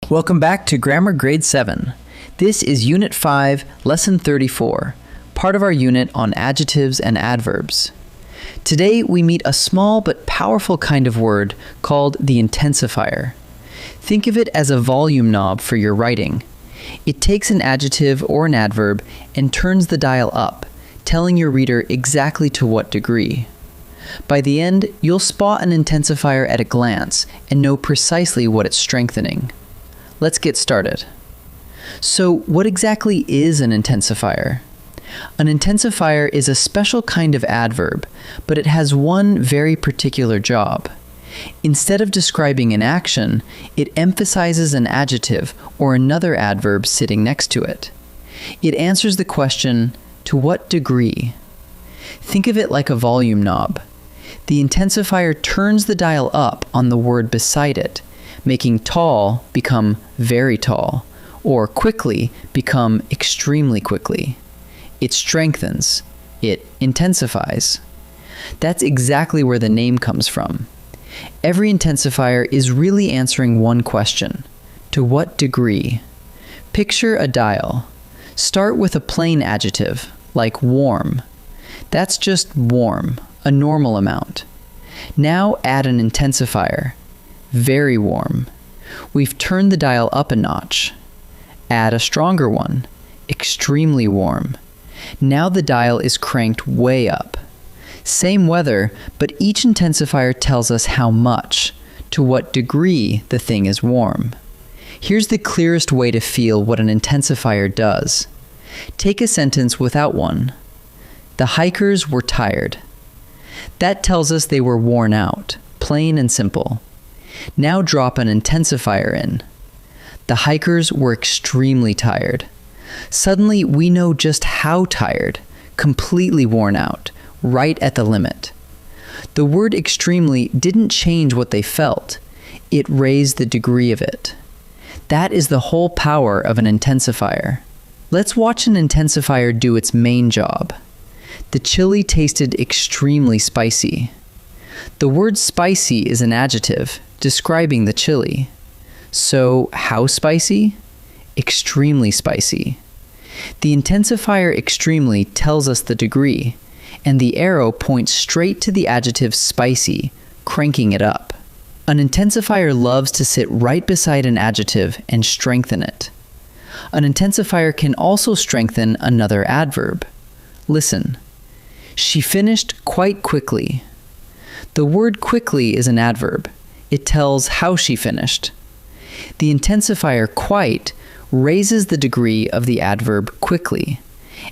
Welcome back to Grammar Grade 7. This is Unit 5, Lesson 34, part of our unit on adjectives and adverbs. Today we meet a small but powerful kind of word called the intensifier. Think of it as a volume knob for your writing. It takes an adjective or an adverb and turns the dial up, telling your reader exactly to what degree. By the end, you'll spot an intensifier at a glance and know precisely what it's strengthening. Let's get started. So, what exactly is an intensifier? An intensifier is a special kind of adverb, but it has one very particular job. Instead of describing an action, it emphasizes an adjective or another adverb sitting next to it. It answers the question, to what degree? Think of it like a volume knob. The intensifier turns the dial up on the word beside it, making tall become very tall, or quickly become extremely quickly. It strengthens. It intensifies. That's exactly where the name comes from. Every intensifier is really answering one question. To what degree? Picture a dial. Start with a plain adjective, like warm. That's just warm, a normal amount. Now add an intensifier. Very warm. We've turned the dial up a notch. Add a stronger one. Extremely warm. Now the dial is cranked way up. Same weather, but each intensifier tells us how much, to what degree the thing is warm. Here's the clearest way to feel what an intensifier does. Take a sentence without one. The hikers were tired. That tells us they were worn out, plain and simple. Now drop an intensifier in. The hikers were extremely tired. Suddenly, we know just how tired, completely worn out, right at the limit. The word extremely didn't change what they felt. It raised the degree of it. That is the whole power of an intensifier. Let's watch an intensifier do its main job. The chili tasted extremely spicy. The word spicy is an adjective describing the chili. So, how spicy? Extremely spicy. The intensifier extremely tells us the degree, and the arrow points straight to the adjective spicy, cranking it up. An intensifier loves to sit right beside an adjective and strengthen it. An intensifier can also strengthen another adverb. Listen. She finished quite quickly. The word quickly is an adverb. It tells how she finished. The intensifier quite raises the degree of the adverb quickly,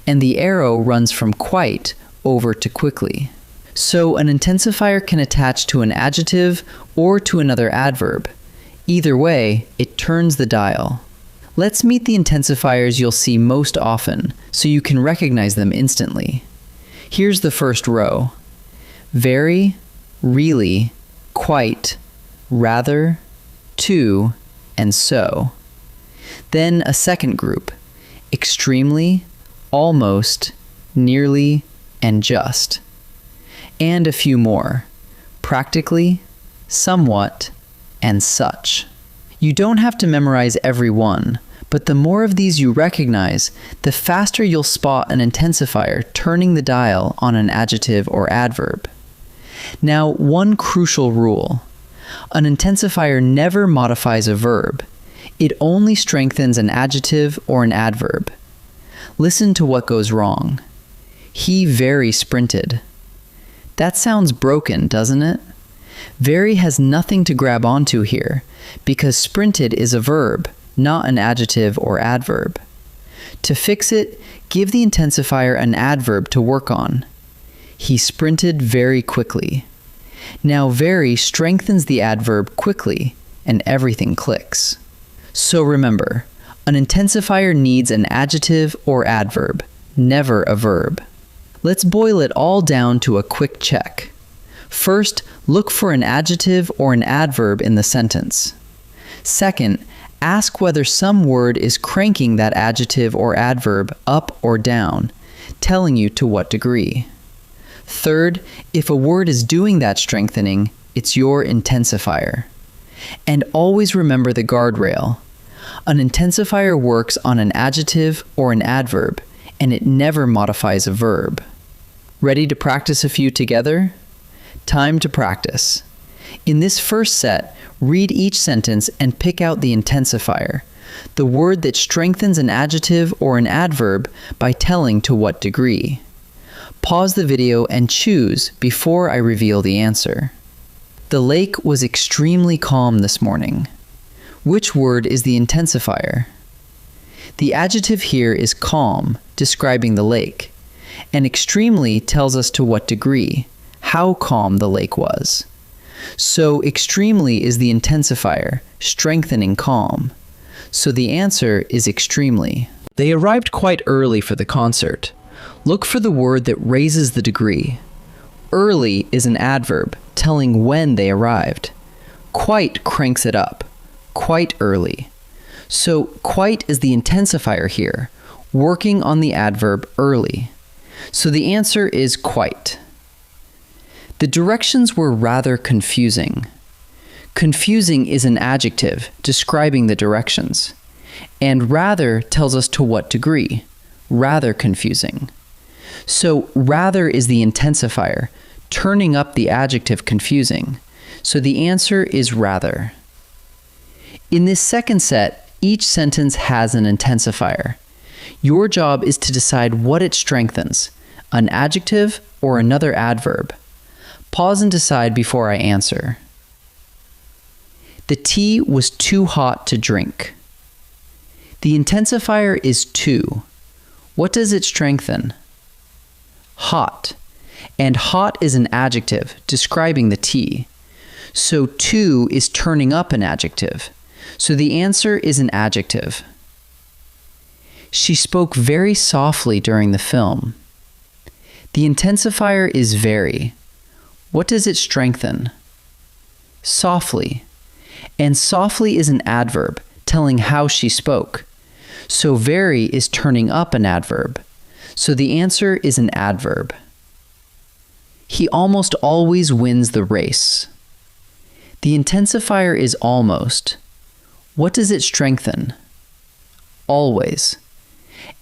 and the arrow runs from quite over to quickly. So an intensifier can attach to an adjective or to another adverb. Either way, it turns the dial. Let's meet the intensifiers you'll see most often so you can recognize them instantly. Here's the first row. Very, really, quite, rather, to, and so. Then a second group. Extremely, almost, nearly, and just. And a few more. Practically, somewhat, and such. You don't have to memorize every one, but the more of these you recognize, the faster you'll spot an intensifier turning the dial on an adjective or adverb. Now, one crucial rule. An intensifier never modifies a verb. It only strengthens an adjective or an adverb. Listen to what goes wrong. He very sprinted. That sounds broken, doesn't it? Very has nothing to grab onto here, because sprinted is a verb, not an adjective or adverb. To fix it, give the intensifier an adverb to work on. He sprinted very quickly. Now very strengthens the adverb quickly, and everything clicks. So remember, an intensifier needs an adjective or adverb, never a verb. Let's boil it all down to a quick check. First, look for an adjective or an adverb in the sentence. Second, ask whether some word is cranking that adjective or adverb up or down, telling you to what degree. Third, if a word is doing that strengthening, it's your intensifier. And always remember the guardrail. An intensifier works on an adjective or an adverb, and it never modifies a verb. Ready to practice a few together? Time to practice. In this first set, read each sentence and pick out the intensifier, the word that strengthens an adjective or an adverb by telling to what degree. Pause the video and choose before I reveal the answer. The lake was extremely calm this morning. Which word is the intensifier? The adjective here is calm, describing the lake, and extremely tells us to what degree, how calm the lake was. So extremely is the intensifier, strengthening calm. So the answer is extremely. They arrived quite early for the concert. Look for the word that raises the degree. Early is an adverb, telling when they arrived. Quite cranks it up. Quite early. So quite is the intensifier here, working on the adverb early. So the answer is quite. The directions were rather confusing. Confusing is an adjective describing the directions, and rather tells us to what degree, rather confusing. So rather is the intensifier, turning up the adjective confusing. So the answer is rather. In this second set, each sentence has an intensifier. Your job is to decide what it strengthens, an adjective or another adverb. Pause and decide before I answer. The tea was too hot to drink. The intensifier is too. What does it strengthen? Hot. And hot is an adjective describing the tea. So too is turning up an adjective. So the answer is an adjective. She spoke very softly during the film. The intensifier is very. What does it strengthen? Softly. And softly is an adverb, telling how she spoke. So very is turning up an adverb. So the answer is an adverb. He almost always wins the race. The intensifier is almost. What does it strengthen? Always.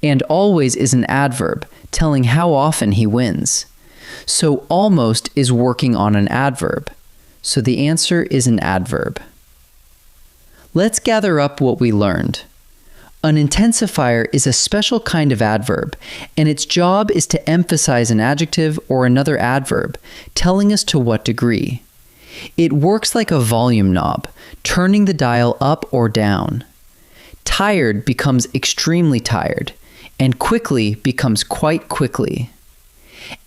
And always is an adverb, telling how often he wins. So almost is working on an adverb. So the answer is an adverb. Let's gather up what we learned. An intensifier is a special kind of adverb, and its job is to emphasize an adjective or another adverb, telling us to what degree. It works like a volume knob, turning the dial up or down. Tired becomes extremely tired, and quickly becomes quite quickly.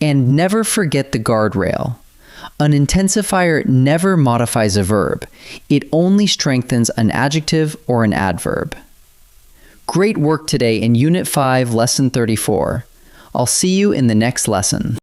And never forget the guardrail. An intensifier never modifies a verb. It only strengthens an adjective or an adverb. Great work today in Unit 5, Lesson 34. I'll see you in the next lesson.